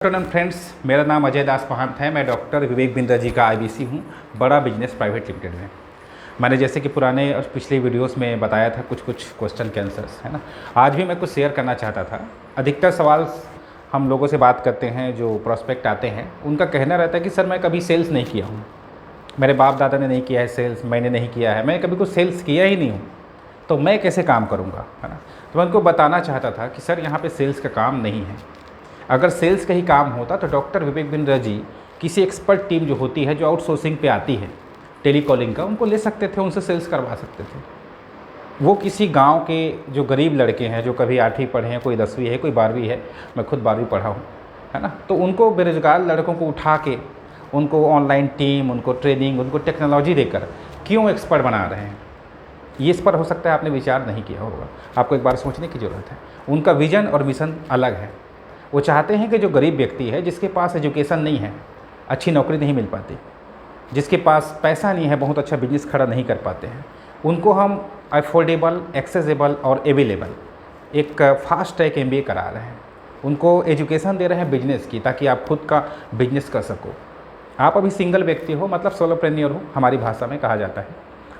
Afternoon friends, मेरा नाम अजय दास महंत है। मैं डॉक्टर विवेक बिंद्रा जी का आईबीसी हूँ, बड़ा बिजनेस प्राइवेट लिमिटेड में। मैंने जैसे कि पुराने और पिछले वीडियोस में बताया था कुछ क्वेश्चन के आंसर्स है ना। आज भी मैं कुछ शेयर करना चाहता था। अधिकतर सवाल हम लोगों से बात करते हैं, जो प्रॉस्पेक्ट आते हैं उनका कहना रहता है कि सर मैं कभी सेल्स नहीं किया हूँ, मेरे बाप दादा ने नहीं किया है सेल्स, मैंने नहीं किया है, मैं कभी कुछ सेल्स किया ही नहीं हूँ, तो मैं कैसे काम करूँगा, है ना। तो मैं उनको बताना चाहता था कि सर यहाँ पर सेल्स का काम नहीं है। अगर सेल्स का ही काम होता तो डॉक्टर विवेक बिंद्रा जी किसी एक्सपर्ट टीम जो होती है, जो आउटसोर्सिंग पे आती है टेलीकॉलिंग का, उनको ले सकते थे, उनसे सेल्स करवा सकते थे। वो किसी गांव के जो गरीब लड़के हैं, जो कभी 8वीं पढ़े हैं, कोई 10वीं है, कोई 12वीं है, मैं खुद 12वीं पढ़ा हूँ, है ना। तो उनको बेरोजगार लड़कों को उठा के उनको ऑनलाइन टीम, उनको ट्रेनिंग, उनको टेक्नोलॉजी देकर क्यों एक्सपर्ट बना रहे हैं, ये इस पर हो सकता है आपने विचार नहीं किया होगा। आपको एक बार सोचने की ज़रूरत है। उनका विजन और मिशन अलग है। वो चाहते हैं कि जो गरीब व्यक्ति है, जिसके पास एजुकेशन नहीं है, अच्छी नौकरी नहीं मिल पाती, जिसके पास पैसा नहीं है, बहुत अच्छा बिजनेस खड़ा नहीं कर पाते हैं, उनको हम अफोर्डेबल, एक्सेसिबल और अवेलेबल एक फास्ट ट्रैक MBA करा रहे हैं। उनको एजुकेशन दे रहे हैं बिजनेस की, ताकि आप खुद का बिजनेस कर सको। आप अभी सिंगल व्यक्ति हो, मतलब सोलोप्रेन्योर हो, हमारी भाषा में कहा जाता है।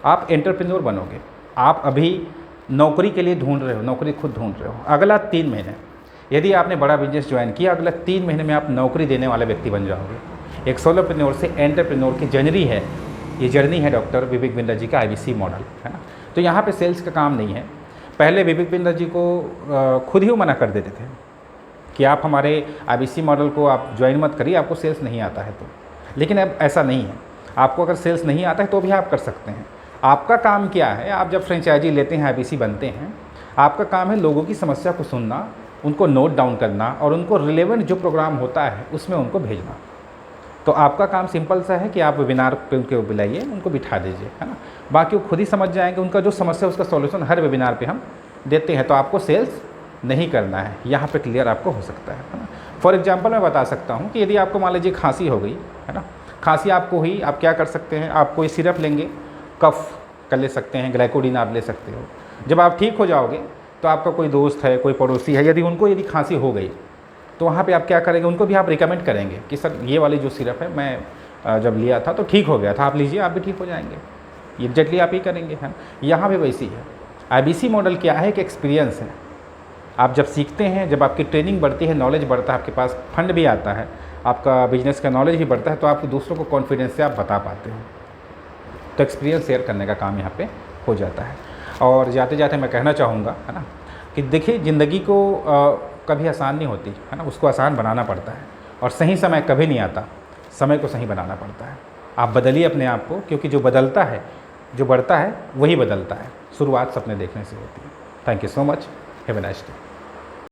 आप एंटरप्रेन्योर बनोगे। आप अभी नौकरी के लिए ढूंढ रहे हो, नौकरी खुद ढूंढ रहे हो। अगला 3 महीने यदि आपने बड़ा बिजनेस ज्वाइन किया, अगले 3 महीने में आप नौकरी देने वाले व्यक्ति बन जाओगे। एक सोलोप्रेन्योर से एंटरप्रेन्योर की जर्नी है, ये जर्नी है डॉक्टर विवेक बिंद्रा जी का IBC मॉडल, है ना। तो यहाँ पे सेल्स का काम नहीं है। पहले विवेक बिंद्रा जी को खुद ही मना कर देते थे कि आप हमारे IBC मॉडल को आप ज्वाइन मत करिए, आपको सेल्स नहीं आता है तो। लेकिन अब ऐसा नहीं है। आपको अगर सेल्स नहीं आता है तो भी आप कर सकते हैं। आपका काम क्या है, आप जब फ्रेंचाइजी लेते हैं, IBC बनते हैं, आपका काम है लोगों की समस्या को सुनना, उनको नोट डाउन करना और उनको रिलेवेंट जो प्रोग्राम होता है उसमें उनको भेजना। तो आपका काम सिंपल सा है कि आप वेबिनार पे उनको बुलाइए, उनको बिठा दीजिए, है ना। बाकी वो खुद ही समझ जाएंगे। उनका जो समस्या है उसका सॉल्यूशन हर वेबिनार पे हम देते हैं। तो आपको सेल्स नहीं करना है, यहाँ पे क्लियर आपको हो सकता है ना। फॉर एग्जांपल मैं बता सकता हूँ कि यदि आपको मान लीजिए खांसी हो गई, है ना, खांसी आपको हुई, आप क्या कर सकते हैं, आप कोई सिरप लेंगे, कफ कर ले सकते हैं, ग्लाइकोडिन आप ले सकते हो। जब आप ठीक हो जाओगे तो आपका कोई दोस्त है, कोई पड़ोसी है, यदि उनको यदि खांसी हो गई तो वहाँ पे आप क्या करेंगे, उनको भी आप रिकमेंड करेंगे कि सर ये वाली जो सिरप है, मैं जब लिया था तो ठीक हो गया था, आप लीजिए, आप भी ठीक हो जाएंगे। एग्जैक्टली आप ही करेंगे, है। यहाँ भी वैसी है। IBC मॉडल क्या है, एक एक्सपीरियंस है। आप जब सीखते हैं, जब आपकी ट्रेनिंग बढ़ती है, नॉलेज बढ़ता है, आपके पास फंड भी आता है, आपका बिजनेस का नॉलेज भी बढ़ता है, तो आप दूसरों को कॉन्फिडेंस से आप बता पाते हो। तो एक्सपीरियंस शेयर करने का काम यहाँ पे हो जाता है। और जाते जाते मैं कहना चाहूँगा, है ना, कि देखिए ज़िंदगी को कभी आसान नहीं होती, है ना, उसको आसान बनाना पड़ता है। और सही समय कभी नहीं आता, समय को सही बनाना पड़ता है। आप बदलिए अपने आप को, क्योंकि जो बदलता है, जो बढ़ता है, वही बदलता है। शुरुआत सपने देखने से होती है। Thank you so much. Have a nice day.